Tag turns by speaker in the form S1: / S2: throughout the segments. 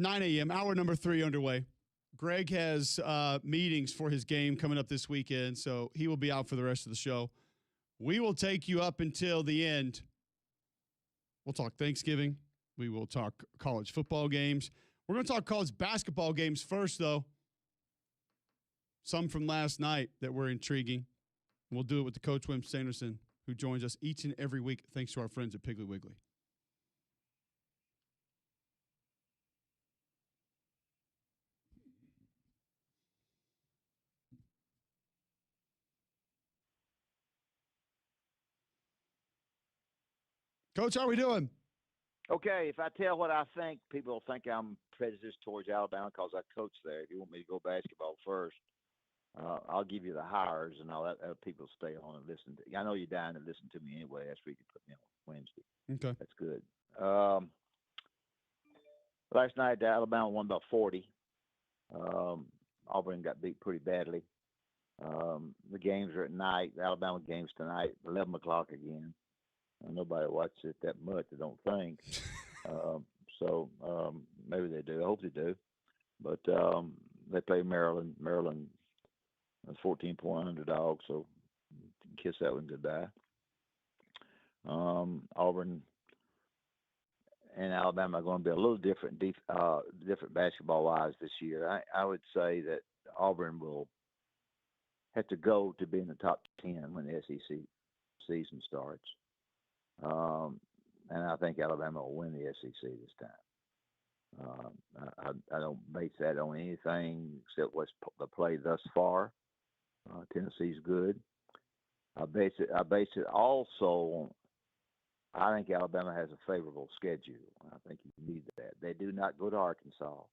S1: 9 a.m., hour number 3 underway. Greg has meetings for his game coming up this weekend, so he will be out for the rest of the show. We will take you up until the end. We'll talk Thanksgiving. We will talk college football games. We're going to talk college basketball games first, though. Some from last night that were intriguing. We'll do it with the Coach Wim Sanderson, who joins us each and every week, thanks to our friends at Piggly Wiggly. Coach, how are we doing?
S2: Okay, if I tell what I think, people will think I'm prejudiced towards Alabama because I coach there. If you want me to go basketball first, I'll give you the hires, and I'll let people stay on and listen to. I know you're dying to listen to me anyway. That's where you can put me on Wednesday.
S1: Okay,
S2: that's good. Last night, Alabama won by 40. Auburn got beat pretty badly. The games are at night. The Alabama games tonight, 11 o'clock again. Nobody watches it that much, I don't think. So maybe they do. I hope they do. But they play Maryland. Maryland is 14-point underdog, so kiss that one goodbye. Auburn and Alabama are going to be a little different basketball-wise this year. I would say that Auburn will have to go to be in the top 10 when the SEC season starts. And I think Alabama will win the SEC this time. I don't base that on anything except what's the play thus far. Tennessee's good. I base it also on, I think Alabama has a favorable schedule. I think you need that. They do not go to Arkansas.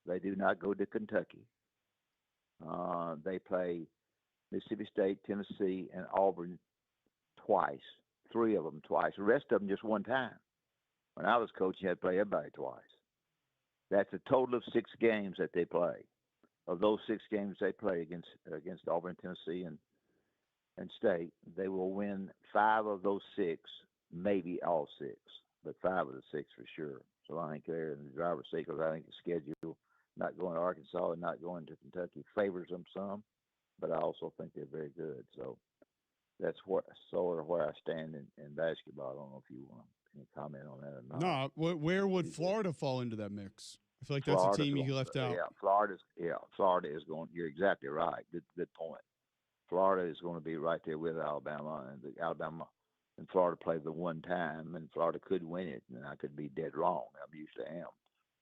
S2: They do not go to Kentucky. They play Mississippi State, Tennessee, and Auburn twice. 3 of them twice. The rest of them just one time. When I was coaching, you had to play everybody twice. That's a total of 6 games that they play. Of those 6 games they play against Auburn, Tennessee, and State, they will win 5 of those 6, maybe all 6, but 5 of the 6 for sure. So I think they're in the driver's seat because I think the schedule, not going to Arkansas and not going to Kentucky, favors them some, but I also think they're very good. So that's sort of where I stand in basketball. I don't know if you want any comment on that or not.
S1: No, where would Florida fall into that mix? I feel like that's a team you left out.
S2: Florida is going. You're exactly right. Good point. Florida is going to be right there with Alabama, and Alabama and Florida play the one time, and Florida could win it, and I could be dead wrong. I usually am,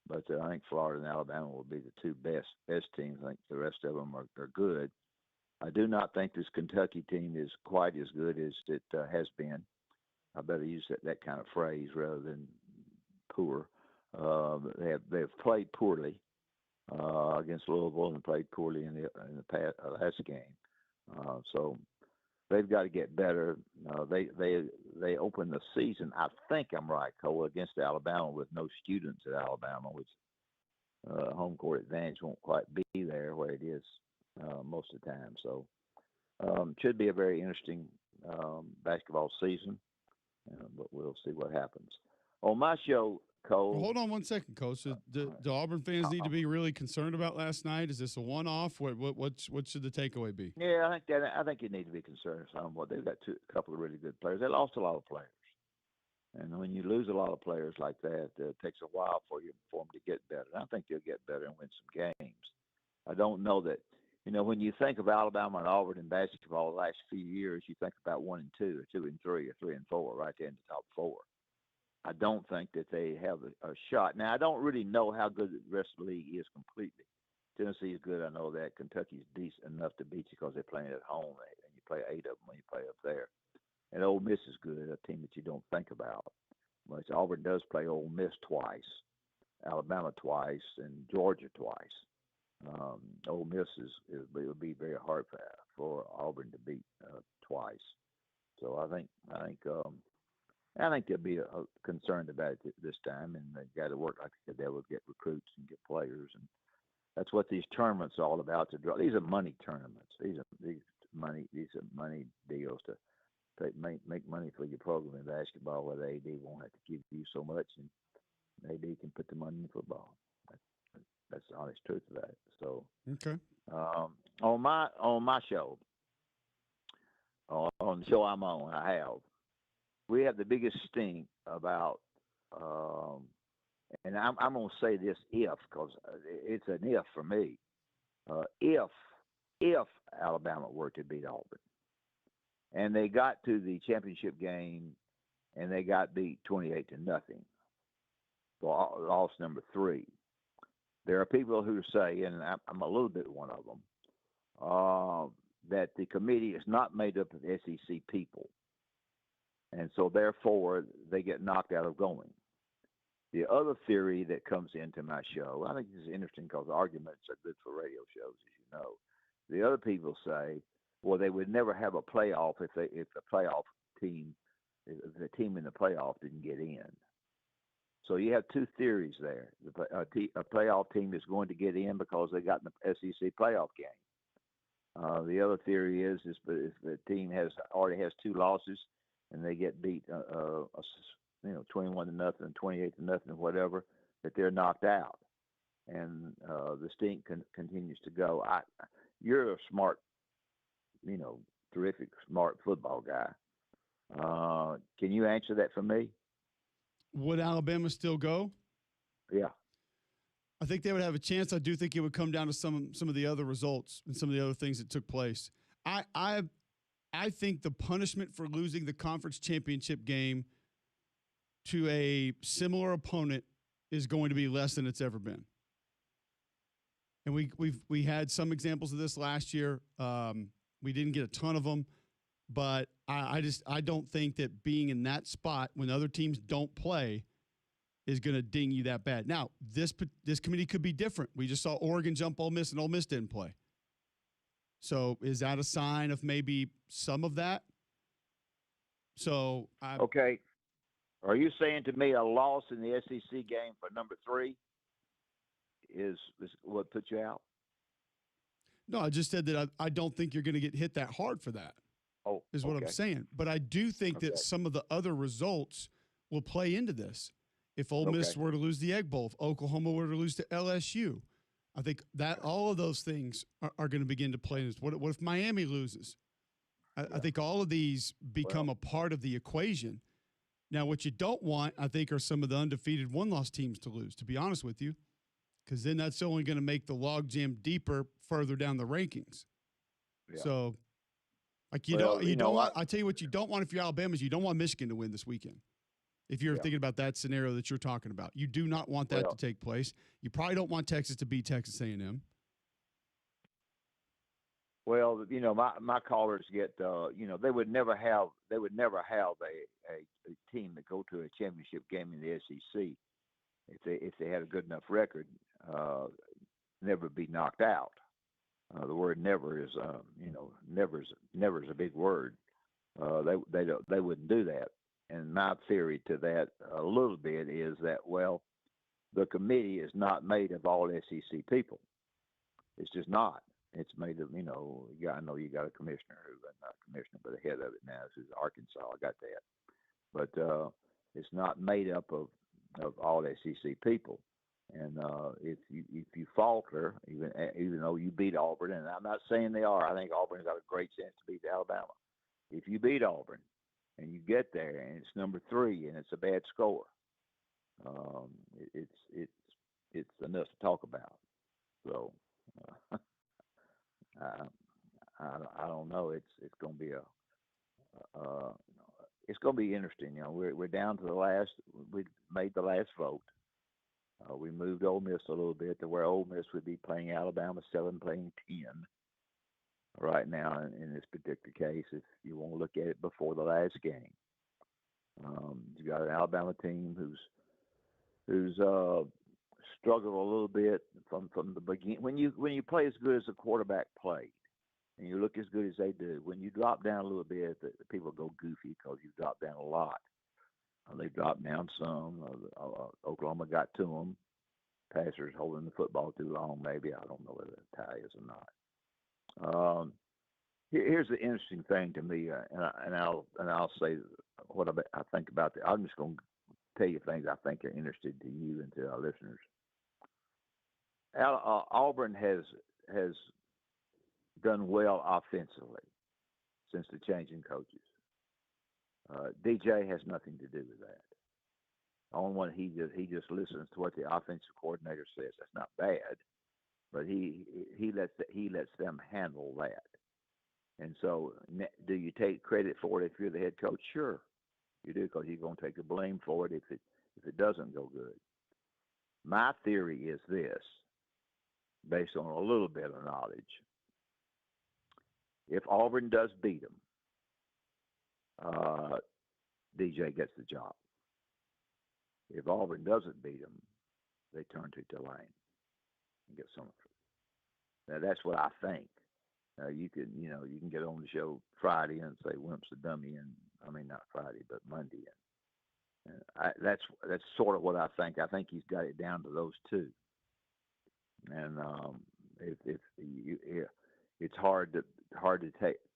S2: but I think Florida and Alabama will be the 2 best teams. I think the rest of them are good. I do not think this Kentucky team is quite as good as it has been. I better use that kind of phrase rather than poor. They have played poorly against Louisville and played poorly in the last game. So they've got to get better. They opened the season, I think I'm right, Cole, against Alabama with no students at Alabama, which home court advantage won't quite be there where it is most of the time. So it should be a very interesting basketball season, but we'll see what happens. On my show, Cole.
S1: Well, hold on one second, Coach. Do Auburn fans need to be really concerned about last night? Is this a one-off? What should the takeaway be?
S2: Yeah, I think you need to be concerned somewhat. They've got a couple of really good players. They lost a lot of players, and when you lose a lot of players like that, it takes a while for them to get better. And I think they'll get better and win some games. I don't know that. When you think of Alabama and Auburn in basketball the last few years, you think about 1 and 2, or 2 and 3, or 3 and 4, right there in the top 4. I don't think that they have a shot. Now, I don't really know how good the rest of the league is completely. Tennessee is good, I know that. Kentucky's decent enough to beat you because they're playing at home, and you play 8 of them when you play up there. And Ole Miss is good, a team that you don't think about. But Auburn does play Ole Miss twice, Alabama twice, and Georgia twice. Ole Miss it would be very hard for Auburn to beat twice. So I think they'll be concerned about it this time, and they've got to work like they will get recruits and get players, and that's what these tournaments are all about. These are money tournaments. These are money deals to make money for your program in basketball, where the AD won't have to give you so much, and the AD can put the money in football. honest truth of that. So
S1: Okay.
S2: on my show, on the show I'm on, we have the biggest stink about, and I'm going to say this if, because it's an if for me. If Alabama were to beat Auburn, and they got to the championship game, and they got beat 28-0, so loss number 3. There are people who say, and I'm a little bit one of them, that the committee is not made up of SEC people, and so therefore they get knocked out of going. The other theory that comes into my show, I think this is interesting because arguments are good for radio shows, as you know. The other people say, well, they would never have a playoff if the team in the playoff didn't get in. So you have two theories there. A playoff team is going to get in because they got in the SEC playoff game. The other theory is if the team already has 2 losses and they get beat 21-0, 28-0, whatever, that they're knocked out, and the stink continues to go. You're a smart, terrific, smart football guy. Can you answer that for me?
S1: Would Alabama still go?
S2: Yeah.
S1: I think they would have a chance. I do think it would come down to some of the other results and some of the other things that took place. I think the punishment for losing the conference championship game to a similar opponent is going to be less than it's ever been. And we had some examples of this last year. We didn't get a ton of them, but I don't think that being in that spot when other teams don't play is going to ding you that bad. Now, this committee could be different. We just saw Oregon jump Ole Miss, and Ole Miss didn't play. So is that a sign of maybe some of that? So
S2: okay. Are you saying to me a loss in the SEC game for number 3 is what puts you out?
S1: No, I just said that I don't think you're going to get hit that hard for that.
S2: Oh,
S1: is what I'm saying. But I do think that some of the other results will play into this. If Ole Miss were to lose the Egg Bowl, if Oklahoma were to lose to LSU, I think that all of those things are going to begin to play in this. What if Miami loses? I think all of these become a part of the equation. Now, what you don't want, I think, are some of the undefeated one-loss teams to lose, to be honest with you, because then that's only going to make the logjam deeper further down the rankings. Yeah. So, like you don't want. I tell you what, you don't want if you're Alabama is you don't want Michigan to win this weekend. If you're thinking about that scenario that you're talking about, you do not want that to take place. You probably don't want Texas to beat Texas A&M.
S2: Well, my callers get, they would never have a team that go to a championship game in the SEC if they had a good enough record, never be knocked out. The word "never" is, never is a big word. They wouldn't do that. And my theory to that a little bit is that, the committee is not made of all SEC people. It's just not. It's made of, I know you got a commissioner not a commissioner, but the head of it now is Arkansas. I got that. But it's not made up of all SEC people. And if you falter, even though you beat Auburn, and I'm not saying they are, I think Auburn's got a great chance to beat Alabama. If you beat Auburn and you get there and it's number 3 and it's a bad score, it's enough to talk about. So I don't know. It's going to be it's going to be interesting. We're down to the last. We made the last vote. We moved Ole Miss a little bit to where Ole Miss would be playing Alabama 7, playing 10 right now in this particular case. If you want to look at it before the last game, you got an Alabama team who's struggled a little bit from the beginning. When you play as good as the quarterback played, and you look as good as they do, when you drop down a little bit, the people go goofy because you drop down a lot. They dropped down some. Oklahoma got to them. Passers holding the football too long, maybe. I don't know whether the tie is or not. Here's the interesting thing to me, and I'll say what I think about that. I'm just going to tell you things I think are interesting to you and to our listeners. Auburn has done well offensively since the change in coaches. DJ has nothing to do with that. The only one he just listens to what the offensive coordinator says. That's not bad, but he lets them handle that. And so, do you take credit for it if you're the head coach? Sure, you do, because you're going to take the blame for it if it doesn't go good. My theory is this, based on a little bit of knowledge. If Auburn does beat them, DJ gets the job. If Auburn doesn't beat them, they turn to Tulane and get Summerford. Now that's what I think. You can get on the show Friday and say Wimp's a dummy, and I mean not Friday, but Monday, and that's sort of what I think. I think he's got it down to those two, and it's hard to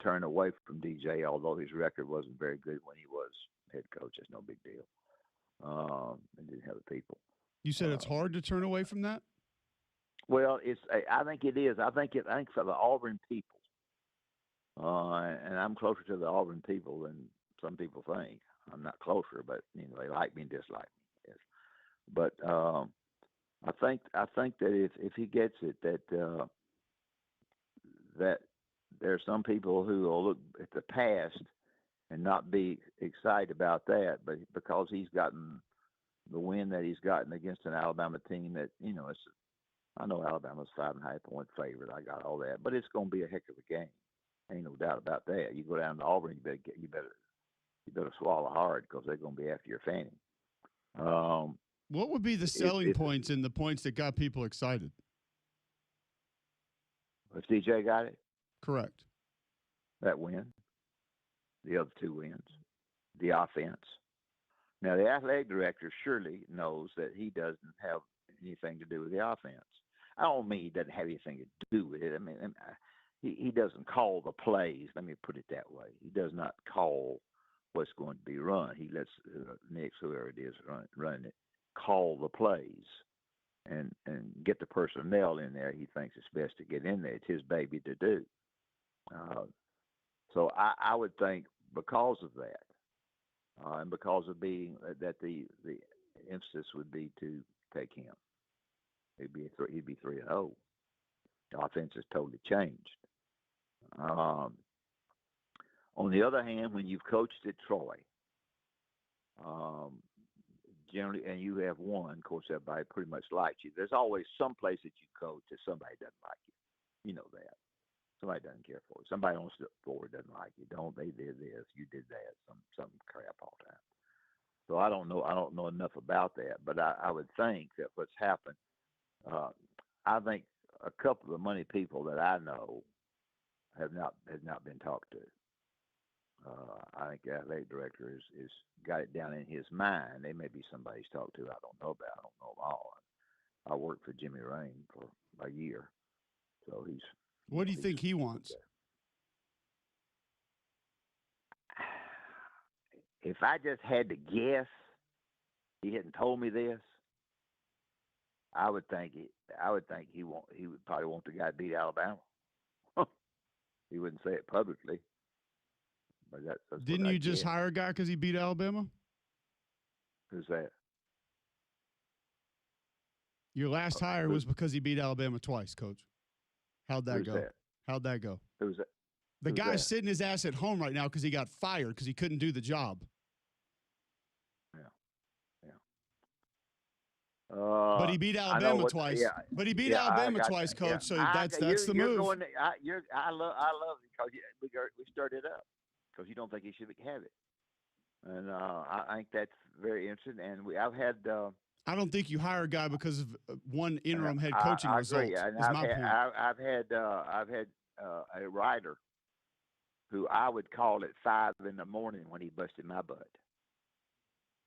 S2: turn away from DJ, although his record wasn't very good when he was head coach. That's no big deal. And didn't have the people.
S1: You said it's hard to turn away from that?
S2: Well, I think it is. I think for the Auburn people, and I'm closer to the Auburn people than some people think. I'm not closer, but they like me and dislike me. Yes. But I think that if he gets it, that there are some people who will look at the past and not be excited about that, but because he's gotten the win that he's gotten against an Alabama team that I know Alabama's 5.5-point favorite. I got all that, but it's going to be a heck of a game. Ain't no doubt about that. You go down to Auburn, you better swallow hard because they're going to be after your fanny.
S1: What would be the selling points and the points that got people excited?
S2: If DJ got it,
S1: correct.
S2: That win, the other two wins, the offense. Now the athletic director surely knows that he doesn't have anything to do with the offense. I don't mean he doesn't have anything to do with it. I mean, he doesn't call the plays. Let me put it that way. He does not call what's going to be run. He lets Nick, whoever it is, running it, call the plays and get the personnel in there he thinks it's best to get in there. It's his baby to do. So I would think because of that, and because of being that the emphasis would be to take him. He'd be 3-0. The offense has totally changed. On the other hand, when you've coached at Troy, generally, and you have won, of course, everybody pretty much likes you. There's always some place that you coach that somebody doesn't like you. You know that. Somebody doesn't care for you. Somebody on the floor doesn't like you. They did this, you did that, some crap all the time. So I don't know enough about that, but I would think that what's happened, I think a couple of the money people that I know have not been talked to. I think the athletic director is got it down in his mind. They may be somebody he's talked to. I don't know about. I don't know them all. I worked for Jimmy Rain for a year, so he's.
S1: What do you think he wants?
S2: If I just had to guess, he hadn't told me this. I would think he would probably want the guy to beat Alabama. He wouldn't say it publicly, but that's
S1: Didn't you just hire a guy because he beat Alabama?
S2: Who's that?
S1: Your last hire was because he beat Alabama twice, Coach. How'd that go? How'd that go?
S2: Who's that?
S1: The guy's sitting his ass at home right now because he got fired because he couldn't do the job.
S2: Yeah.
S1: But he beat Alabama twice.
S2: Yeah,
S1: but he beat Alabama twice, Coach.
S2: Yeah.
S1: So that's the move.
S2: I love it because we stirred it up because you don't think he should have it, and I think that's very interesting. And I've had.
S1: I don't think you hire a guy because of one interim head coaching result. Is my point.
S2: I've had a writer who I would call at 5 a.m. when he busted my butt.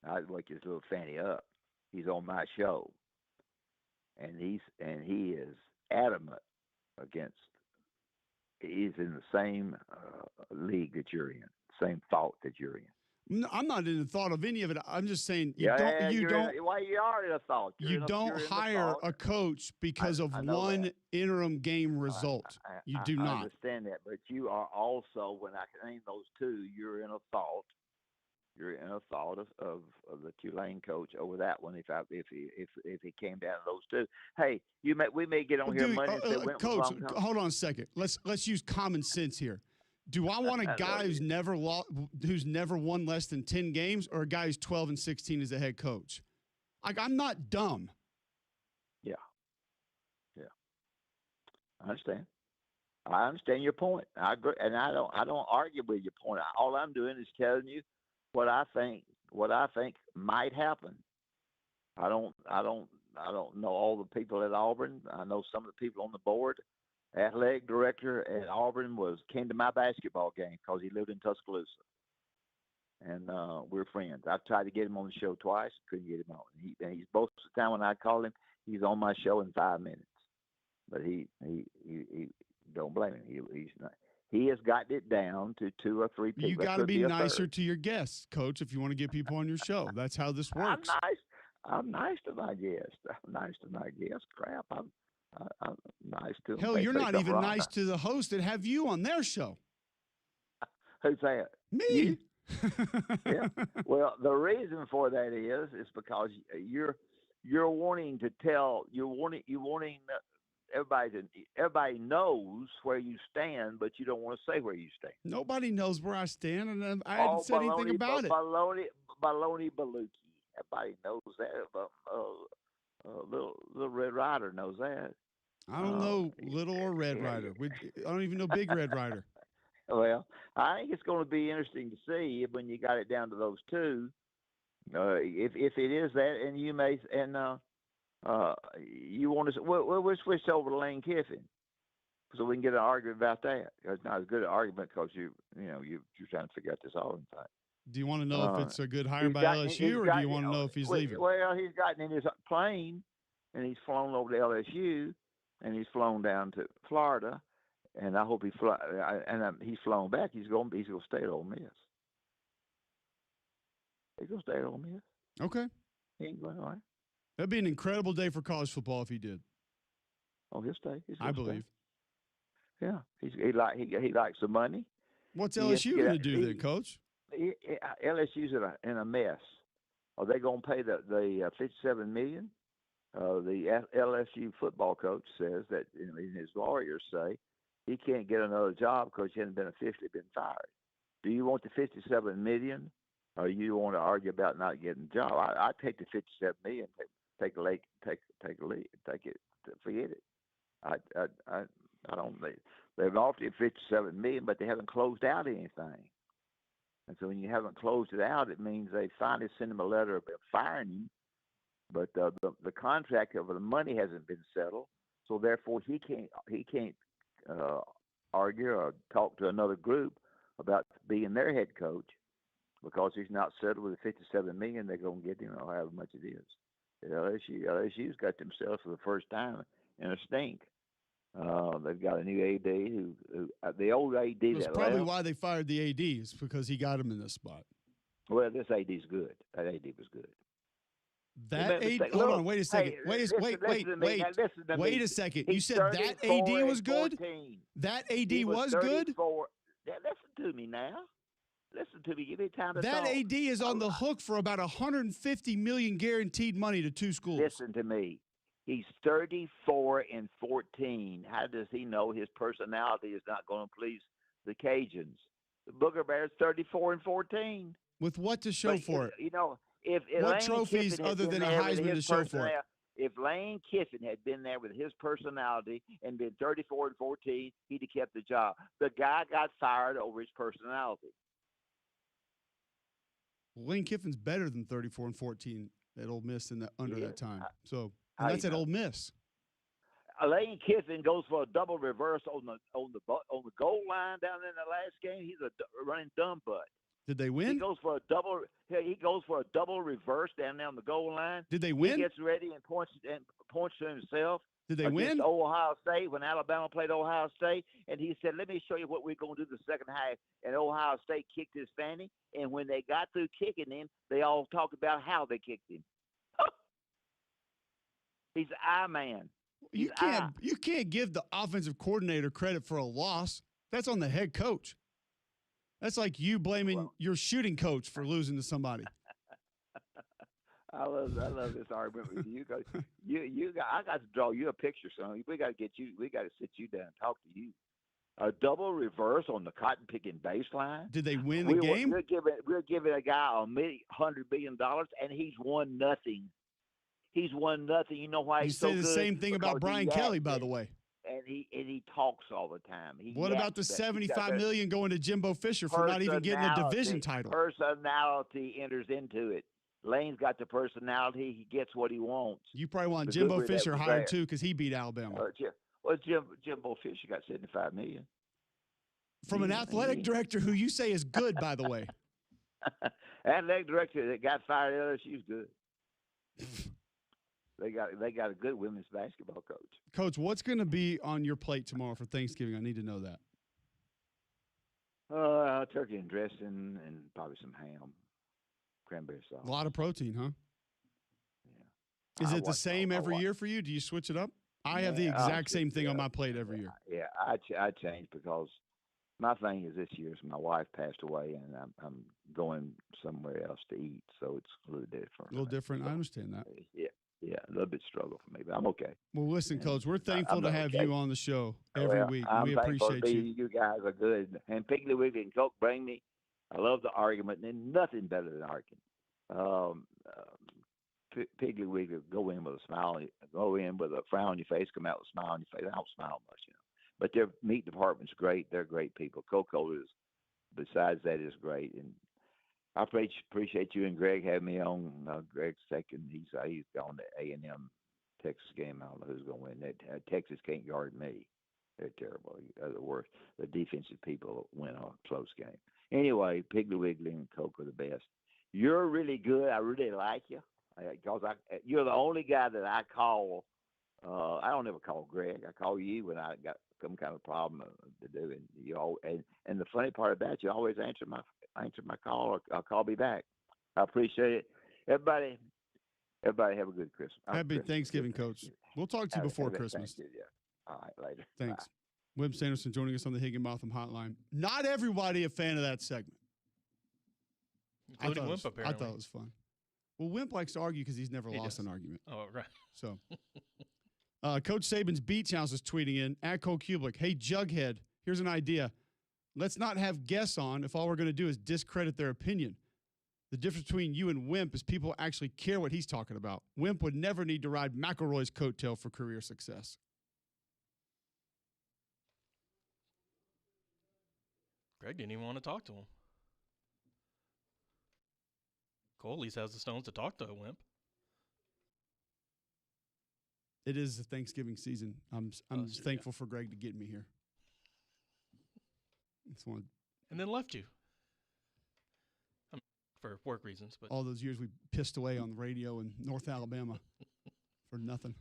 S2: I'd wake his little fanny up. He's on my show, and he is adamant against. He's in the same league that you're in, same thought that you're in.
S1: No, I'm not in the thought of any of it. I'm just saying you
S2: Yeah,
S1: don't
S2: why you are in a thought.
S1: you don't
S2: You're in the
S1: hire
S2: thought.
S1: a coach because of
S2: I know that.
S1: one interim game
S2: I,
S1: result. You do
S2: I
S1: not.
S2: understand that, but you are also, when I can name those two, you're in a thought. You're in a thought of the Tulane coach over that one. If he came down to those two, hey, we may get
S1: Well,
S2: on here
S1: dude,
S2: Monday and say Wentz was
S1: coach,
S2: wrong.
S1: hold on a second. Let's use common sense here. Do I want a guy who's never won less than 10 games, or a guy who's 12-16 as a head coach? Like, I'm not dumb.
S2: Yeah, yeah, I understand. I understand your point. I agree, and I don't argue with your point. All I'm doing is telling you what I think might happen. I don't know all the people at Auburn. I know some of the people on the board. Athletic director at Auburn came to my basketball game because he lived in Tuscaloosa, and we're friends. I've tried to get him on the show twice, couldn't get him on. He's both the time when I call him, he's on my show in 5 minutes. But he don't blame him. He's not. He has gotten it down to 2 or 3 people.
S1: You got to be nicer to your guests, Coach, if you want to get people on your show. That's how this works.
S2: I'm nice to my guests. I'm nice to my guests. Crap, I'm nice to them.
S1: Hell, you're not even nice to the host that have you on their show.
S2: Who's that?
S1: Me.
S2: You? Yeah. Well, the reason for that is because you're wanting to tell you're wanting everybody knows where you stand, but you don't want to say where you stand.
S1: Nobody knows where I stand, and I haven't said anything about it.
S2: Baloney baluki. Everybody knows that. Little Red Rider knows that.
S1: I don't know Little or Red Rider. I don't even know Big Red Rider.
S2: Well, I think it's going to be interesting to see when you got it down to those two. If it is that, and you may you want to, we'll switch over to Lane Kiffin so we can get an argument about that. It's not as good an argument because you're trying to figure out this Auburn thing.
S1: Do you want to know if it's a good hire by LSU, or do you want to know if he's leaving?
S2: Well, he's gotten in his plane, and he's flown over to LSU, and he's flown down to Florida, and I hope he's flown back. He's going to stay at Ole Miss. He's going to stay at Ole Miss.
S1: Okay.
S2: He ain't going away.
S1: That'd be an incredible day for college football if he did.
S2: Oh, he'll stay.
S1: I believe.
S2: Stay. Yeah, he likes the money.
S1: What's LSU going to do then, Coach?
S2: LSU's in a mess. Are they going to pay the $57 million? The LSU football coach says that, his lawyers say he can't get another job because he hasn't been officially been fired. Do you want the $57 million, or you want to argue about not getting a job? I take the $57 million. Take a leak. Take it. Forget it. I don't. They've offered you $57 million, but they haven't closed out anything. And so when you haven't closed it out, it means they finally send him a letter about firing him. But the contract over the money hasn't been settled, so therefore he can't argue or talk to another group about being their head coach because he's not settled with the $57 million they're going to get him, or however much it is. LSU's got themselves for the first time in a stink. They've got a new AD who the old AD.
S1: That's probably why they fired the AD, is because he got him in this spot.
S2: Well, this AD's good. That AD was good.
S1: That AD. Hold on. Wait a second. Wait a second. You said that AD was good. That AD was good.
S2: Listen to me now. Listen to me. Give me time to
S1: that
S2: talk.
S1: AD is on the hook for about $150 million guaranteed money to 2 schools.
S2: Listen to me. He's 34-14. How does he know his personality is not going to please the Cajuns? The Booger Bears 34-14.
S1: With what to show for it?
S2: If
S1: what
S2: Lane
S1: trophies
S2: Kiffin
S1: other than a Heisman to show for it?
S2: If Lane Kiffin had been there with his personality and been 34-14, he'd have kept the job. The guy got fired over his personality.
S1: Lane Kiffin's better than 34-14 at Ole Miss under that time. So. And that's at Ole Miss.
S2: Lane Kiffin goes for a double reverse on the goal line down in the last game. He's a running dumb butt.
S1: Did they win?
S2: He goes for a double reverse down there on the goal line.
S1: Did they win?
S2: He gets ready and points to himself.
S1: Did they
S2: against
S1: win?
S2: Ohio State when Alabama played Ohio State, and he said, "Let me show you what we're going to do the second half." And Ohio State kicked his fanny, and when they got through kicking him, they all talked about how they kicked him. He's an eye man.
S1: You can't give the offensive coordinator credit for a loss. That's on the head coach. That's like you blaming your shooting coach for losing to somebody.
S2: I love this argument with you. I got to draw you a picture, son. We got to get you. We got to sit you down and talk to you. A double reverse on the cotton picking baseline.
S1: Did they win the game?
S2: We're giving a guy $100 billion, and he's won nothing. He's won nothing. You know why he's so good?
S1: You say the same thing about Brian Kelly, by the way.
S2: And he talks all the time.
S1: What about the $75 million going to Jimbo Fisher for not even getting a division title?
S2: Personality enters into it. Lane's got the personality. He gets what he wants.
S1: You probably want Jimbo Fisher hired too because he beat Alabama.
S2: Jimbo Fisher got $75 million
S1: from an athletic director who you say is good, by the way.
S2: Athletic director that got fired at LSU is good. They got a good women's basketball coach.
S1: Coach, what's going to be on your plate tomorrow for Thanksgiving? I need to know that.
S2: Turkey and dressing and probably some ham, cranberry sauce.
S1: A lot of protein, huh?
S2: Yeah.
S1: Is it the same every year for you? Do you switch it up? I have the exact same thing on my plate every year.
S2: Yeah, I change because my thing is this year, my wife passed away, and I'm going somewhere else to eat, so it's a little different.
S1: A little different. I understand that.
S2: Yeah, a little bit struggle for me, but I'm okay.
S1: Well, listen, Coach, we're thankful to have you on the show every week. We appreciate you.
S2: You guys are good. And Piggly Wiggly and Colt bring me. I love the argument, and nothing better than arguing. Piggly Wiggly go in with a smile, go in with a frown on your face, come out with a smile on your face. I don't smile much, But their meat department's great. They're great people. Coco is, besides that, is great. And I appreciate you and Greg having me on. Greg's second. He's gone to A&M Texas game. I don't know who's going to win. Texas can't guard me. They're terrible. They're the worst. The defensive people win a close game. Anyway, Piggly Wiggly and Coke are the best. You're really good. I really like you because you're the only guy that I call. I don't ever call Greg. I call you when I got some kind of problem to do, and the funny part about you always answer my call or I'll call me back. I appreciate it. Everybody have a good Christmas.
S1: Happy Thanksgiving, Coach. We'll talk to you before Christmas.
S2: Yeah. All right, later.
S1: Thanks. Wimp Sanderson joining us on the Higginbotham Hotline. Not everybody a fan of that segment.
S3: Including Wimp, apparently.
S1: I thought it was fun. Well, Wimp likes to argue because he's never lost an argument.
S3: Oh, right.
S1: So, Coach Saban's Beach House is tweeting in, at Colt Cubelic, hey, Jughead, here's an idea. Let's not have guests on if all we're going to do is discredit their opinion. The difference between you and Wimp is people actually care what he's talking about. Wimp would never need to ride McElroy's coattail for career success.
S3: Greg didn't even want to talk to him. Cole at least has the stones to talk to a Wimp.
S1: It is the Thanksgiving season. I'm thankful for Greg to get me here.
S3: And then left you. For work reasons. But
S1: all those years we pissed away on the radio in North Alabama for nothing.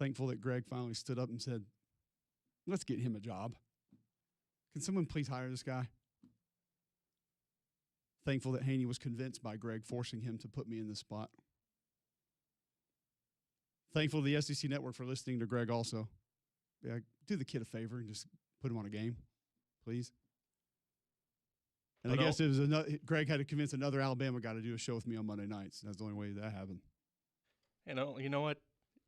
S1: Thankful that Greg finally stood up and said, let's get him a job. Can someone please hire this guy? Thankful that Haney was convinced by Greg forcing him to put me in this spot. Thankful to the SEC Network for listening to Greg also. Yeah, do the kid a favor and just put him on a game, please. And I guess it was Greg had to convince another Alabama guy to do a show with me on Monday nights. That's the only way that happened.
S3: You know what?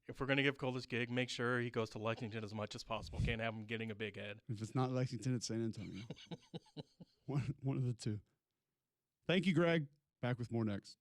S3: If we're going to give Cole this gig, make sure he goes to Lexington as much as possible. Can't have him getting a big head.
S1: If it's not Lexington, it's San Antonio. one of the two. Thank you, Greg. Back with more next.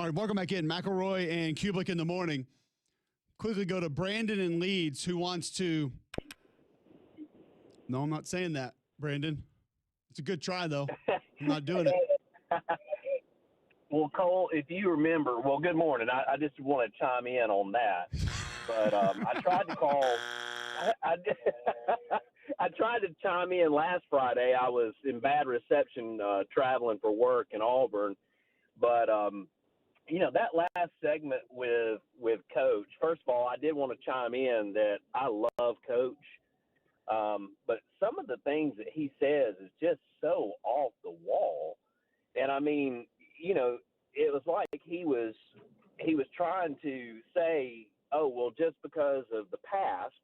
S1: All right, welcome back in. McElroy and Cubelic in the morning. Quickly go to Brandon in Leeds, who wants to. No, I'm not saying that, Brandon. It's a good try, though. I'm not doing it.
S4: Well, Cole, if you remember, well, good morning. I just want to chime in on that. But I tried to call. I tried to chime in last Friday. I was in bad reception traveling for work in Auburn. But, that last segment with Coach, first of all, I did want to chime in that I love Coach. But some of the things that he says is just so off the wall. And, I mean, it was like he was trying to say, oh, well, just because of the past,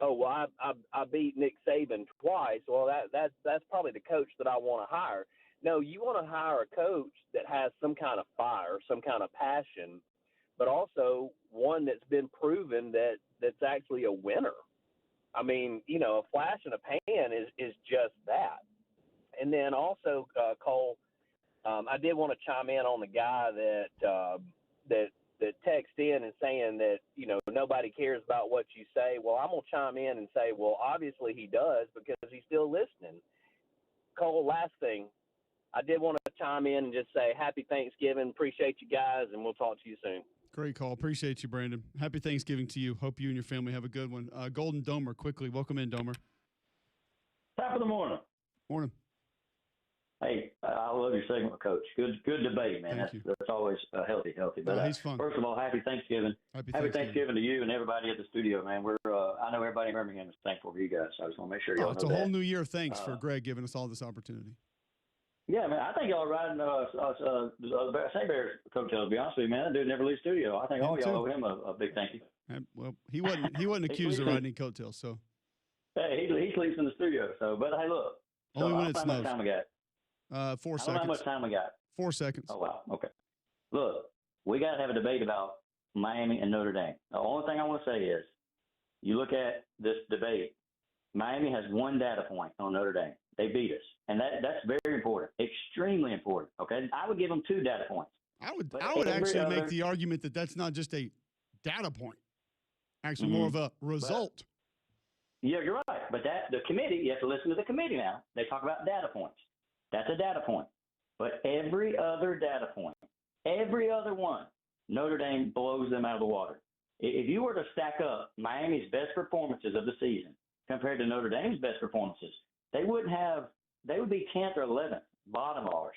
S4: oh, well, I beat Nick Saban twice. Well, that's probably the coach that I want to hire. No, you want to hire a coach that has some kind of fire, some kind of passion, but also one that's been proven that's actually a winner. I mean, a flash in a pan is just that. And then also, Cole, I did want to chime in on the guy that texted in and saying that, nobody cares about what you say. Well, I'm going to chime in and say, well, obviously he does because he's still listening. Cole, last thing, I did want to chime in and just say happy Thanksgiving. Appreciate you guys, and we'll talk to you soon.
S1: Great call. Appreciate you, Brandon. Happy Thanksgiving to you. Hope you and your family have a good one. Golden Domer, quickly. Welcome in, Domer.
S5: Top of the morning.
S1: Morning.
S5: Hey, I love your segment with Coach. Good debate, man. That's always healthy. But
S1: he's fun.
S5: First of all, happy Thanksgiving. Happy Thanksgiving to you and everybody at the studio, man. I know everybody in Birmingham is thankful for you guys. So I just want to make sure y'all know
S1: it's a whole new year. Thanks for Greg giving us all this opportunity.
S5: Yeah, man. I think y'all are riding St. Bears coattails, to be honest with you, man. That dude never leaves studio. I think all y'all owe him a big thank you.
S1: Well, he wasn't accused of riding coattails, so.
S5: Hey, he sleeps in the studio. So, but hey, look.
S1: Only when it snows.
S5: How much time we got?
S1: 4 seconds.
S5: I don't know how much time we got.
S1: 4 seconds.
S5: Oh, wow. Okay. Look, we got to have a debate about Miami and Notre Dame. The only thing I want to say is you look at this debate, Miami has one data point on Notre Dame. They beat us. And that's very important, extremely important. Okay. I would give them 2 data points.
S1: I would actually make the argument that that's not just a data point, actually more of a result.
S5: Yeah, you're right. But the committee, you have to listen to the committee now. They talk about data points. That's a data point. But every other data point, every other one, Notre Dame blows them out of the water. If you were to stack up Miami's best performances of the season compared to Notre Dame's best performances, they would be 10th or 11th, bottom of ours.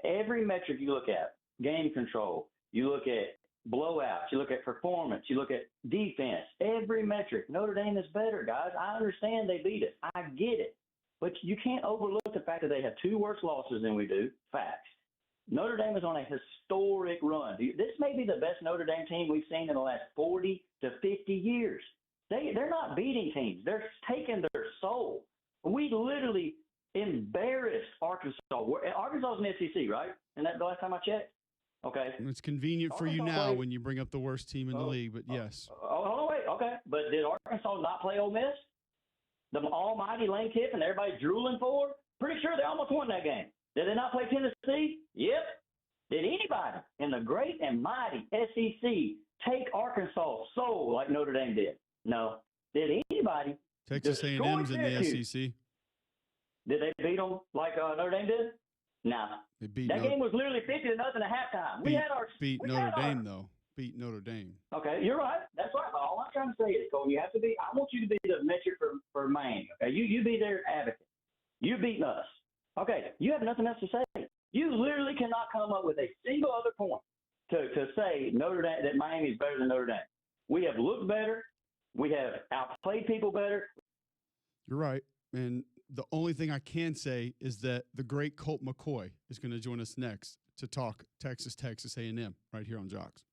S5: Every metric you look at, game control, you look at blowouts, you look at performance, you look at defense, every metric, Notre Dame is better, guys. I understand they beat us. I get it. But you can't overlook the fact that they have 2 worse losses than we do. Facts. Notre Dame is on a historic run. This may be the best Notre Dame team we've seen in the last 40 to 50 years. They're not beating teams. They're taking their soul. We literally embarrassed Arkansas. Arkansas is in the SEC, right? And that the last time I checked? Okay.
S1: It's convenient for you now when you bring up the worst team in the league, but yes.
S5: Oh, wait. Okay. But did Arkansas not play Ole Miss? The almighty Lane Kiffin everybody's drooling for? Pretty sure they almost won that game. Did they not play Tennessee? Yep. Did anybody in the great and mighty SEC take Arkansas' soul like Notre Dame did? No. Did anybody?
S1: Texas A&M's in the SEC.
S5: Did they beat them like Notre Dame did? No.
S1: They beat
S5: that game was literally 50-0 at halftime.
S1: Beat Notre Dame, though. Beat Notre Dame.
S5: Okay, you're right. That's right. All I'm trying to say is, Cole, I want you to be the metric for Miami. Okay, you be their advocate. You beating us. Okay, you have nothing else to say. You literally cannot come up with a single other point to say Notre Dame that Miami is better than Notre Dame. We have looked better. We have outplayed people better.
S1: You're right. And the only thing I can say is that the great Colt McCoy is going to join us next to talk Texas A&M right here on Jocks.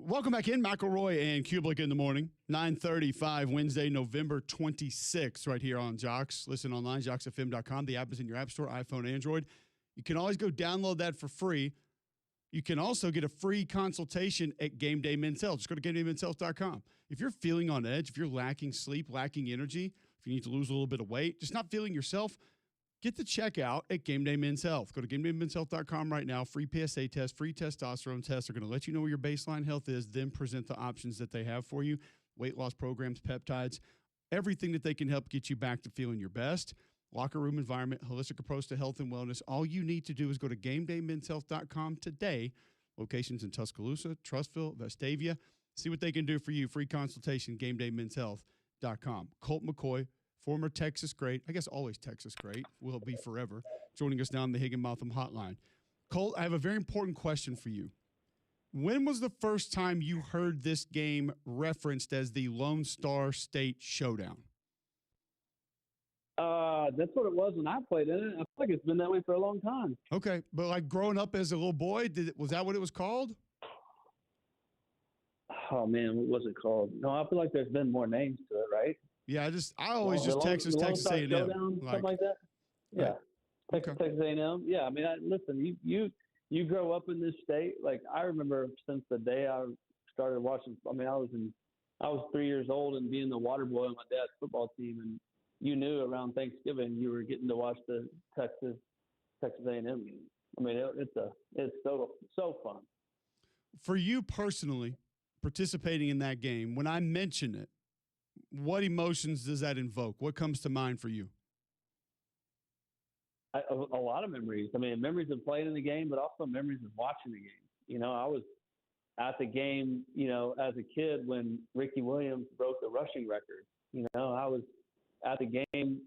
S1: Welcome back in, McElroy and Cubelic in the morning. 9:35 Wednesday, November 26th, right here on Jocks. Listen online, jocksfm.com. The app is in your app store, iPhone, Android. You can always go download that for free. You can also get a free consultation at Game Day Men's Health. Just go to GameDayMen'sHealth.com. If you're feeling on edge, if you're lacking sleep, lacking energy, if you need to lose a little bit of weight, just not feeling yourself, get the checkout at Game Day Men's Health. Go to GameDayMen'sHealth.com right now. Free PSA test, free testosterone test. They're going to let you know where your baseline health is, then present the options that they have for you. Weight loss programs, peptides, everything that they can help get you back to feeling your best. Locker room environment, holistic approach to health and wellness. All you need to do is go to GameDayMen'sHealth.com today. Locations in Tuscaloosa, Trussville, Vestavia. See what they can do for you. Free consultation, GameDayMen'sHealth.com. Colt McCoy, former Texas great, I guess always Texas great, will be forever, joining us now on the Higginbotham Hotline. Colt, I have a very important question for you. When was the first time you heard this game referenced as the Lone Star State Showdown?
S6: That's what it was when I played in it. I feel like it's been that way for a long time.
S1: Okay, but like growing up as a little boy, was that what it was called?
S6: Oh man, what was it called? No, I feel like there's been more names to it, right?
S1: Yeah, I always just Texas A&M,
S6: something like that. Yeah,
S1: right.
S6: Texas A&M. Yeah, I mean, listen, you grow up in this state. Like I remember since the day I started watching. I mean, I was 3 years old and being the water boy on my dad's football team, and you knew around Thanksgiving you were getting to watch the Texas A&M game. I mean, it's so fun.
S1: For you personally, participating in that game, when I mention it, what emotions does that invoke? What comes to mind for you?
S6: A lot of memories. I mean, memories of playing in the game, but also memories of watching the game. You know, I was at the game, you know, as a kid when Ricky Williams broke the rushing record. You know, I was at the game,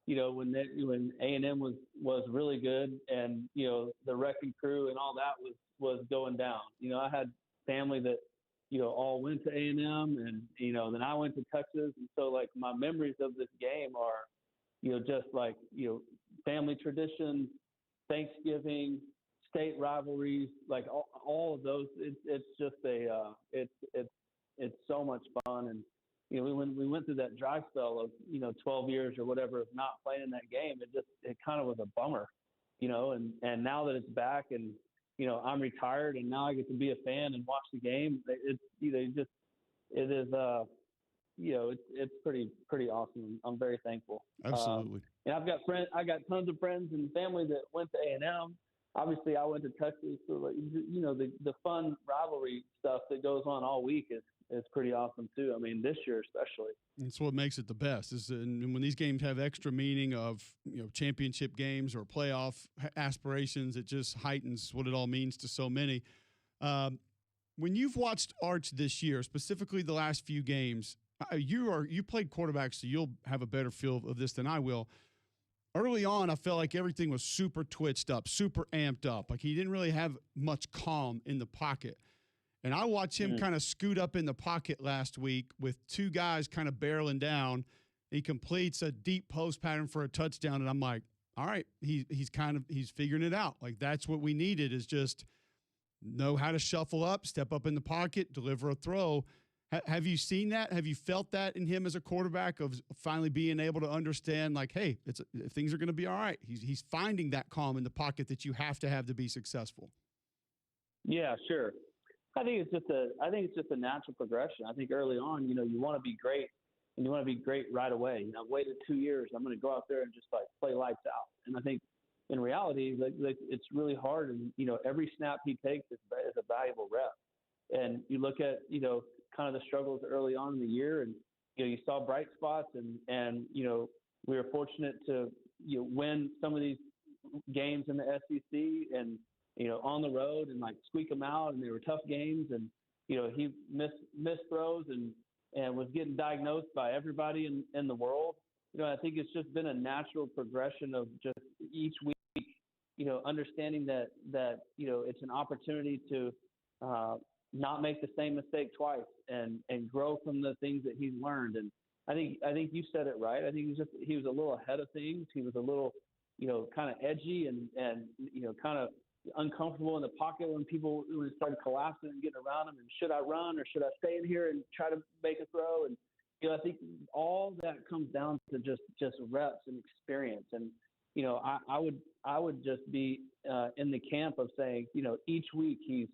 S6: you know, when A&M was really good, and you know the wrecking crew and all that was going down. You know, I had family that you know all went to A&M, and you know then I went to Texas, and so like my memories of this game are, you know, just like you know family traditions, Thanksgiving, state rivalries, like all of those. It's just it's so much fun. And you know, when we went through that dry spell of, you know, 12 years or whatever of not playing in that game, it kind of was a bummer, you know, and now that it's back and, you know, I'm retired and now I get to be a fan and watch the game. It's, you know, you know, it's pretty awesome. I'm very thankful.
S1: Absolutely.
S6: And I got tons of friends and family that went to A&M. Obviously I went to Texas. So like, you know, the fun rivalry stuff that goes on all week is pretty awesome too. I mean, this year especially.
S1: That's what makes it the best. And when these games have extra meaning of, you know, championship games or playoff aspirations, it just heightens what it all means to so many. When you've watched Arch this year, specifically the last few games, you played quarterback, so you'll have a better feel of this than I will. Early on, I felt like everything was super twitched up, super amped up. Like he didn't really have much calm in the pocket. And I watched him kind of scoot up in the pocket last week with two guys kind of barreling down. He completes a deep post pattern for a touchdown. And I'm like, all right, he's figuring it out. Like that's what we needed, is just know how to shuffle up, step up in the pocket, deliver a throw. Have you seen that? Have you felt that in him as a quarterback, of finally being able to understand, like, hey, things are going to be all right. He's finding that calm in the pocket that you have to be successful.
S6: Yeah, sure. I think it's just a natural progression. I think early on, you know, you want to be great, and you want to be great right away. You know, I've waited 2 years. I'm going to go out there and just like play lights out. And I think in reality, like it's really hard. And you know, every snap he takes is a valuable rep. And you look at, you know, kind of the struggles early on in the year, and you know, you saw bright spots, and you know, we were fortunate to, you know, win some of these games in the SEC and, you know, on the road and like squeak them out, and they were tough games. And you know, he missed throws and was getting diagnosed by everybody in the world. You know, I think it's just been a natural progression of just each week, you know, understanding that you know, it's an opportunity to not make the same mistake twice and grow from the things that he's learned. And I think you said it right. I think he was a little ahead of things. He was a little, you know, kind of edgy and you know, kind of uncomfortable in the pocket when it started collapsing and getting around him. And should I run or should I stay in here and try to make a throw? And I think all that comes down to just reps and experience. And I would just be in the camp of saying, each week he's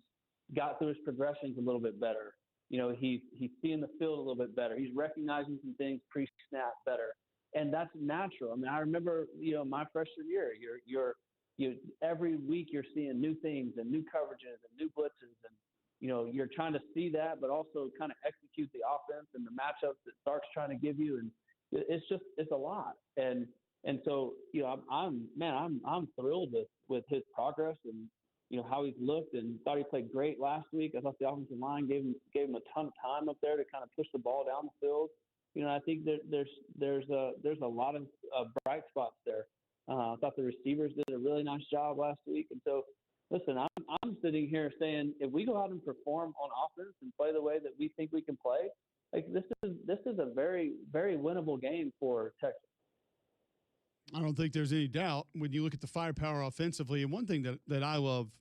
S6: got through his progressions a little bit better. He's seeing the field a little bit better. He's recognizing some things pre-snap better, and that's natural. I mean, I remember my freshman year, you every week you're seeing new things and new coverages and new blitzes, and you're trying to see that, but also kind of execute the offense and the matchups that Sark's trying to give you, and it's a lot. And so I'm thrilled with his progress and how he's looked, and thought he played great last week. I thought the offensive line gave him a ton of time up there to kind of push the ball down the field. I think there's a lot of bright spots there. I thought the receivers did a really nice job last week. And so, listen, I'm sitting here saying, if we go out and perform on offense and play the way that we think we can play, like this is a very, very winnable game for Texas.
S1: I don't think there's any doubt when you look at the firepower offensively. And one thing that I love,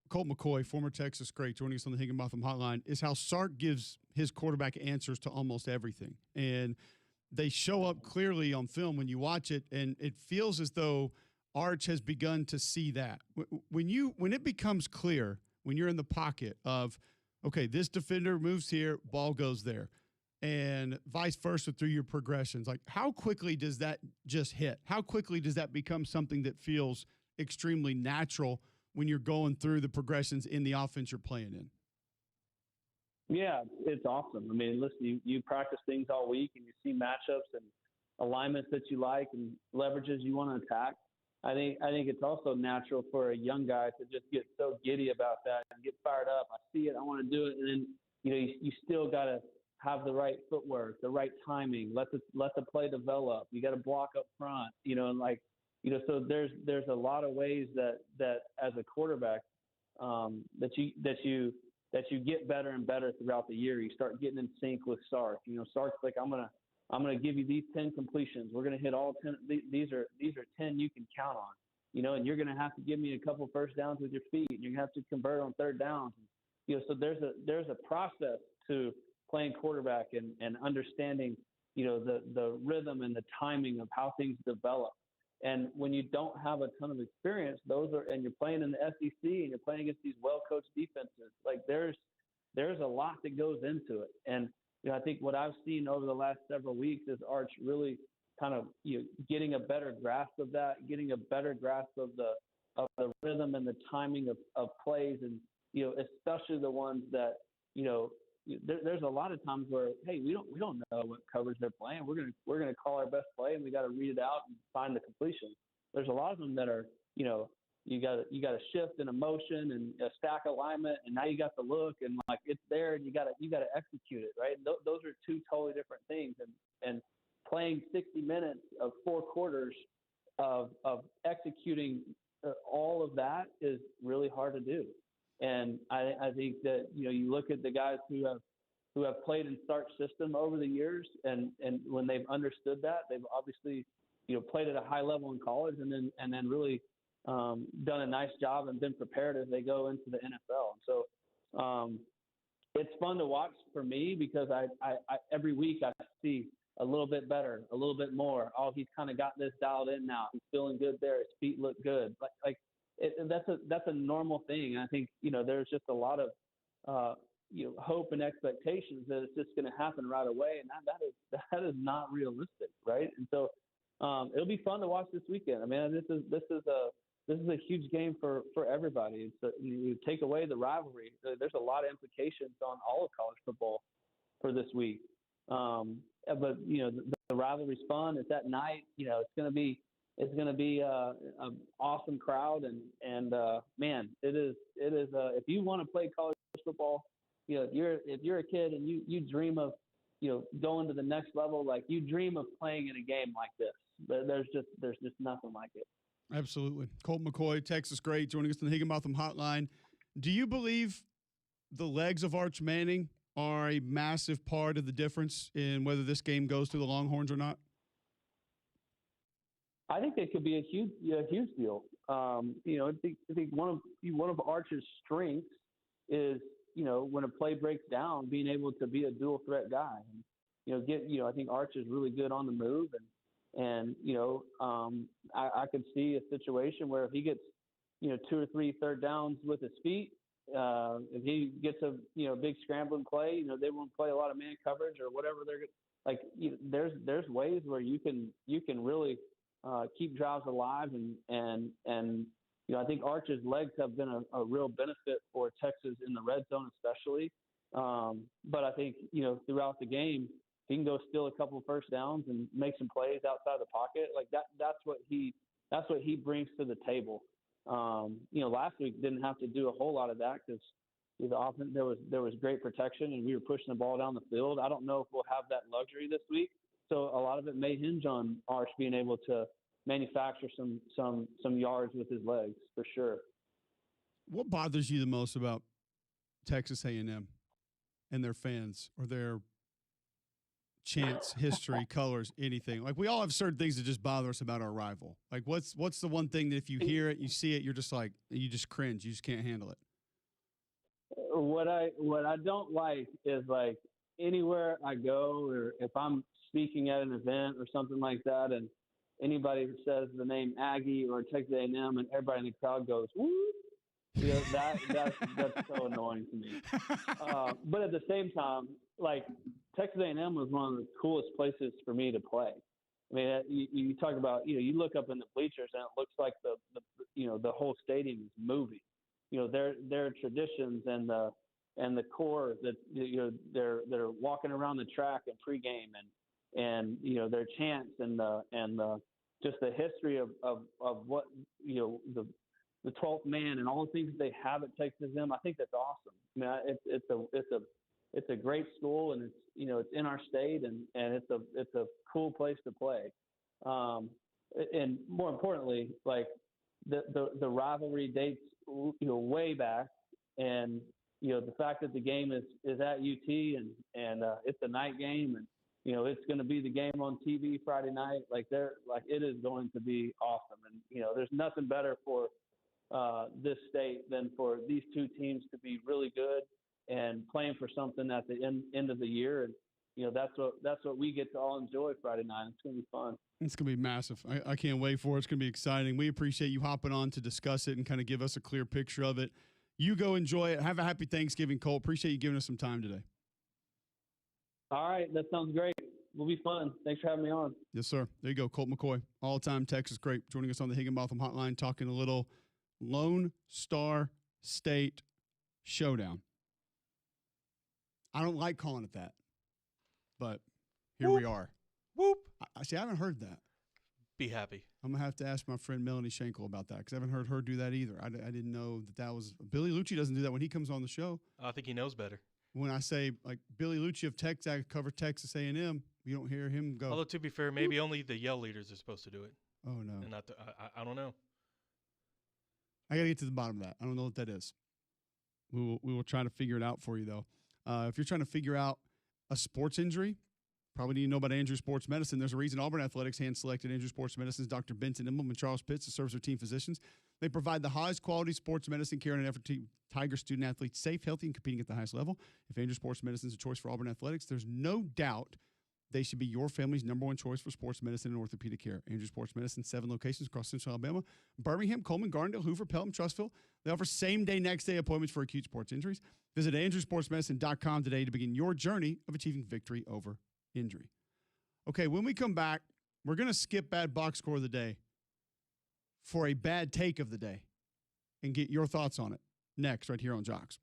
S1: Colt McCoy, former Texas great, joining us on the Higginbotham Hotline, is how Sark gives his quarterback answers to almost everything. And they show up clearly on film when you watch it, and it feels as though Arch has begun to see that. When it becomes clear, when you're in the pocket of, okay, this defender moves here, ball goes there, and vice versa through your progressions, like how quickly does that just hit? How quickly does that become something that feels extremely natural when you're going through the progressions in the offense you're playing in?
S6: Yeah, it's awesome. I mean, listen, you practice things all week, and you see matchups and alignments that you like and leverages you want to attack. I think it's also natural for a young guy to just get so giddy about that and get fired up. I see it, I want to do it, and then you still got to have the right footwork, the right timing. Let the play develop. You got to block up front, So there's a lot of ways that as a quarterback that you get better and better throughout the year. You start getting in sync with Sark. Sark's like, I'm gonna give you these 10 completions. We're gonna hit all 10. These are 10 you can count on. And you're gonna have to give me a couple first downs with your feet. You're gonna have to convert on third downs. So there's a process to playing quarterback and understanding, the rhythm and the timing of how things develop. And when you don't have a ton of experience, and you're playing in the SEC and you're playing against these well-coached defenses, like there's a lot that goes into it. And I think what I've seen over the last several weeks is Arch really kind of getting a better grasp of that, getting a better grasp of the rhythm and the timing of plays, and especially the ones that there's a lot of times where, hey, we don't know what coverage they're playing. We're gonna call our best play, and we got to read it out and find the completion. There's a lot of them that are, you got to shift in a motion and a stack alignment, and now you got the look, and like it's there, and you got to execute it, right? Those are two totally different things, and playing 60 minutes of 4 quarters of executing all of that is really hard to do. And I think that you look at the guys who have played in Sark's system over the years, and when they've understood that, they've obviously played at a high level in college, and then really done a nice job and been prepared as they go into the NFL. And so it's fun to watch for me, because I every week I see a little bit better, a little bit more. Oh, he's kind of got this dialed in now. He's feeling good there. His feet look good. That's a normal thing. I think there's just a lot of hope and expectations that it's just going to happen right away, and that is not realistic, right? And so it'll be fun to watch this weekend. I mean, this is a huge game for everybody. You take away the rivalry, there's a lot of implications on all of college football for this week. But the rivalry's fun. It's at night. It's going to be an awesome crowd, and man, it is. If you want to play college football, if you're a kid and you dream of going to the next level, like you dream of playing in a game like this. There's just nothing like it.
S1: Absolutely. Colt McCoy, Texas great, joining us on the Higginbotham Hotline. Do you believe the legs of Arch Manning are a massive part of the difference in whether this game goes to the Longhorns or not?
S6: I think it could be a huge deal. I think one of Arch's strengths is, when a play breaks down, being able to be a dual threat guy. I think Arch is really good on the move, and I could see a situation where if he gets, 2 or 3 third downs with his feet, if he gets a big scrambling play, they won't play a lot of man coverage or whatever there's ways where you can really keep drives alive, and I think Arch's legs have been a real benefit for Texas in the red zone especially. But I think throughout the game he can go steal a couple of first downs and make some plays outside the pocket. Like that's what he brings to the table. Last week didn't have to do a whole lot of that because often there was great protection and we were pushing the ball down the field. I don't know if we'll have that luxury this week. So a lot of it may hinge on Arch being able to manufacture some yards with his legs for sure.
S1: What bothers you the most about Texas A&M and their fans or their chants, history, colors, anything? Like, we all have certain things that just bother us about our rival. Like, what's the one thing that if you hear it, you see it, you're just like, you just cringe, you just can't handle it?
S6: What I don't like is, like, anywhere I go, or if I'm speaking at an event or something like that, and anybody who says the name Aggie or Texas A&M and everybody in the crowd goes, woo, that's so annoying to me. But at the same time, like, Texas A&M was one of the coolest places for me to play. I mean, you talk about, you look up in the bleachers and it looks like the whole stadium is moving. Their traditions and the core that they're walking around the track and pregame and their chants and just the history of what the 12th man and all the things that they have at Texas A&M. I think that's awesome. I mean, it's a great school, and it's in our state, and it's a cool place to play. And more importantly, like the rivalry dates way back, and the fact that the game is at UT and it's a night game, and it's going to be the game on TV Friday night. It is going to be awesome, and there's nothing better for this state than for these two teams to be really good and playing for something at the end of the year. And that's what we get to all enjoy Friday night. It's going to be fun.
S1: It's going to be massive. I can't wait for it. It's going to be exciting. We appreciate you hopping on to discuss it and kind of give us a clear picture of it. You go enjoy it. Have a happy Thanksgiving, Colt. Appreciate you giving us some time today.
S6: All right. That sounds great. Will be fun. Thanks for having me on.
S1: Yes, sir. There you go. Colt McCoy, all-time Texas great, joining us on the Higginbotham Hotline, talking a little Lone Star State showdown. I don't like calling it that, but here
S3: Whoop.
S1: we are.
S3: Whoop.
S1: I haven't heard that.
S3: Be happy.
S1: I'm going to have to ask my friend Melanie Schenkel about that because I haven't heard her do that either. I didn't know that was – Billy Lucci doesn't do that when he comes on the show.
S3: I think he knows better.
S1: When I say, like, Billy Lucci of Texas, I cover Texas A&M, you don't hear him go.
S3: Although, to be fair, maybe only the yell leaders are supposed to do it.
S1: Oh, no.
S3: And not I don't know.
S1: I got to get to the bottom of that. I don't know what that is. We will try to figure it out for you, though. If you're trying to figure out a sports injury, probably need to know about Andrew Sports Medicine. There's a reason Auburn Athletics hand-selected Andrew Sports Medicine's Dr. Benson Immelman and Charles Pitts to serve as their team physicians. They provide the highest quality sports medicine care in an effort to keep Tiger student-athletes safe, healthy, and competing at the highest level. If Andrew Sports Medicine is a choice for Auburn Athletics, there's no doubt they should be your family's number one choice for sports medicine and orthopedic care. Andrew Sports Medicine, 7 locations across Central Alabama, Birmingham, Coleman, Gardendale, Hoover, Pelham, Trussville. They offer same-day, next-day appointments for acute sports injuries. Visit andrewsportsmedicine.com today to begin your journey of achieving victory over injury. Okay, when we come back, we're going to skip bad box score of the day for a bad take of the day and get your thoughts on it next right here on Jocks.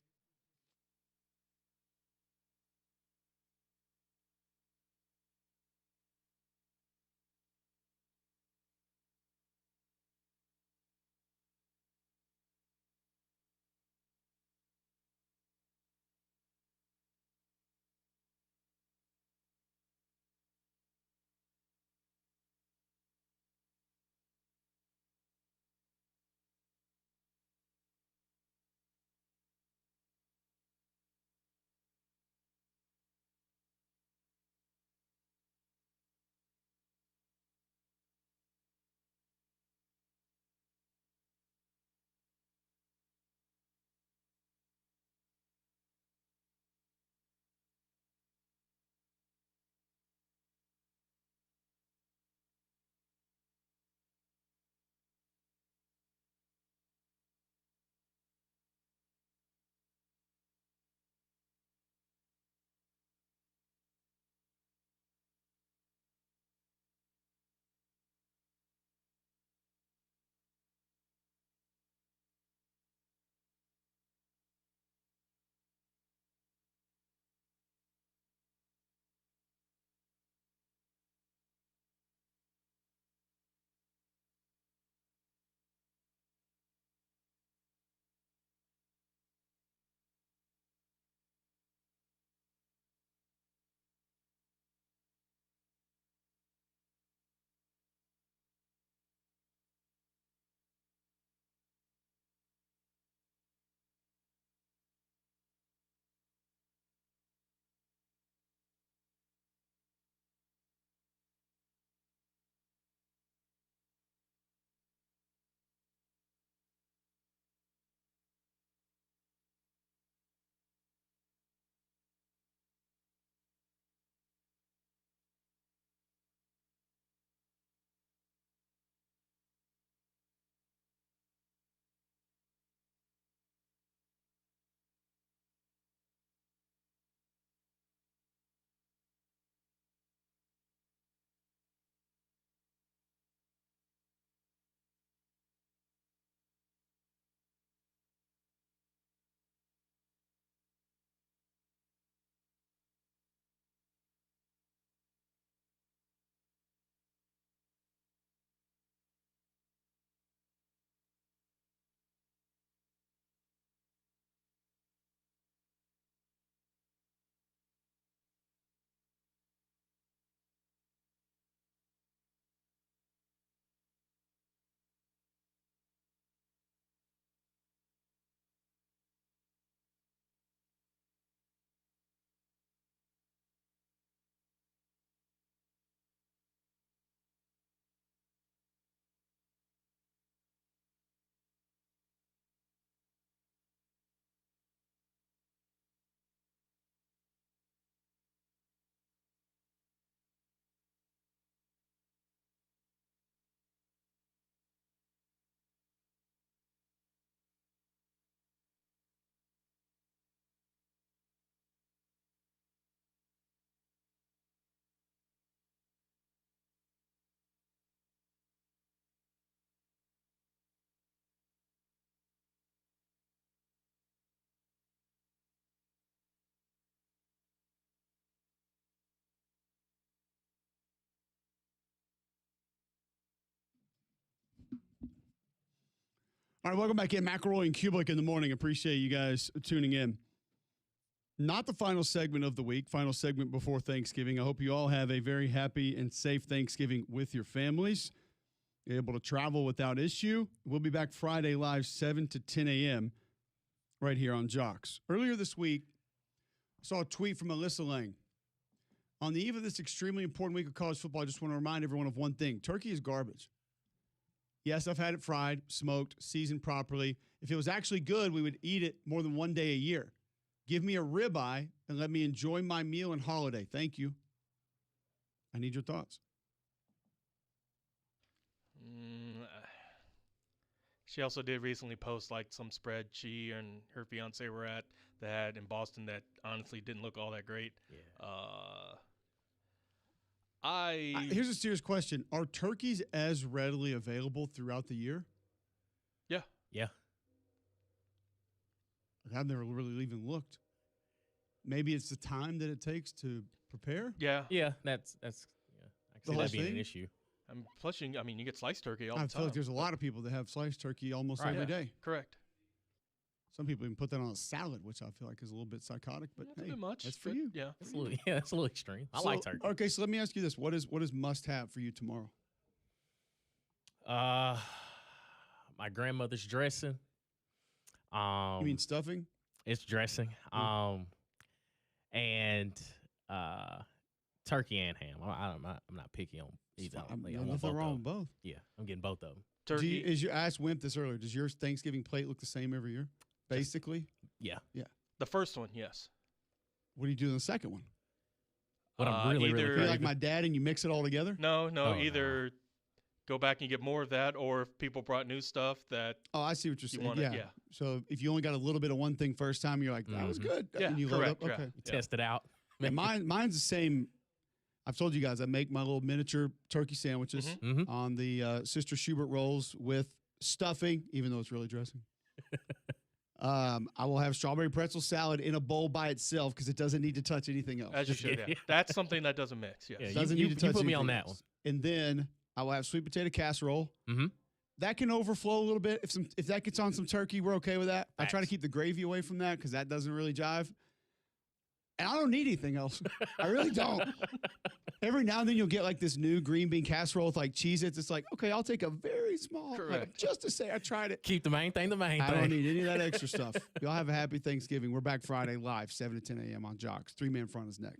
S1: All right, welcome back in. McElroy and Cubelic in the morning. Appreciate you guys tuning in. Not the final segment of the week, final segment before Thanksgiving. I hope you all have a very happy and safe Thanksgiving with your families. You're able to travel without issue. We'll be back Friday live, 7 to 10 a.m. right here on Jocks. Earlier this week, I saw a tweet from Alyssa Lang. On the eve of this extremely important week of college football, I just want to remind everyone of one thing. Turkey is garbage. Yes, I've had it fried, smoked, seasoned properly. If it was actually good, we would eat it more than one day a year. Give me a ribeye and let me enjoy my meal and holiday. Thank you. I need your thoughts.
S3: She also did recently post like some spread she and her fiance were at that in Boston that honestly didn't look all that great.
S7: Yeah.
S1: Here's a serious question. Are turkeys as readily available throughout the year?
S3: Yeah.
S7: Yeah.
S1: I've never really even looked. Maybe it's the time that it takes to prepare?
S3: Yeah.
S7: Yeah, that's I
S1: The
S7: can see
S1: whole
S7: that being an
S1: thing?
S7: issue.
S3: Plus, you get sliced turkey all
S1: I
S3: the
S1: feel
S3: time.
S1: like there's a lot of people that have sliced turkey almost
S7: Right.
S1: every
S3: Yeah,
S1: day.
S3: correct.
S1: Some people even put that on a salad, which I feel like is a little bit psychotic, but
S3: That's a
S1: hey,
S3: bit much.
S1: that's for
S3: but
S1: you.
S3: Yeah.
S7: That's a little extreme. I like turkey.
S1: Okay, so let me ask you this. What is must have for you tomorrow?
S7: My grandmother's dressing.
S1: You mean stuffing?
S7: It's dressing. And turkey and ham. I'm not picky on either. I want
S1: Nothing
S7: both
S1: wrong
S7: of
S1: with
S7: them.
S1: both.
S7: Yeah, I'm getting both of them.
S3: Turkey.
S1: I asked Wimp this earlier. Does your Thanksgiving plate look the same every year? Basically?
S7: Yeah.
S3: The first one, yes.
S1: What do you do in the second one?
S7: But I'm really
S3: either-
S1: You're
S7: craving.
S1: like my dad and you mix it all together?
S3: No,
S7: Oh, no.
S3: either go back and get more of that, or if people brought new stuff that
S1: Oh, I see what you're
S3: you
S1: saying.
S3: want
S1: Yeah.
S3: it. Yeah.
S1: So if you only got a little bit of one thing first time, you're like, that was
S7: Mhm.
S1: good.
S3: Yeah,
S1: And you load
S3: correct,
S1: up.
S3: yeah.
S1: Okay.
S7: You test it out.
S1: Yeah, mine's the same. I've told you guys I make my little miniature turkey sandwiches
S7: Mhm.
S1: on the Sister Schubert rolls with stuffing, even though it's really dressing. I will have strawberry pretzel salad in a bowl by itself because it doesn't need to touch anything else.
S3: as you should. Yeah. That's something that doesn't mix. Yes.
S7: Yeah,
S1: Doesn't
S7: you
S1: need to touch
S7: put me on
S1: anything
S7: that
S1: else. And then I will have sweet potato casserole.
S7: Mhm.
S1: That can overflow a little bit. If that gets on some turkey, we're okay with that. I try to
S7: Facts.
S1: keep the gravy away from that because that doesn't really jive. And I don't need anything else. I really don't. Every now and then you'll get like this new green bean casserole with like Cheez-Its. It's like, okay, I'll take a very small, like,
S3: Correct.
S1: just to say I tried it.
S7: Keep the main thing the main
S1: I
S7: thing.
S1: don't need any of that extra stuff. Y'all have a happy Thanksgiving. We're back Friday live, 7 to 10 a.m. on Jocks. 3-Man Front is next.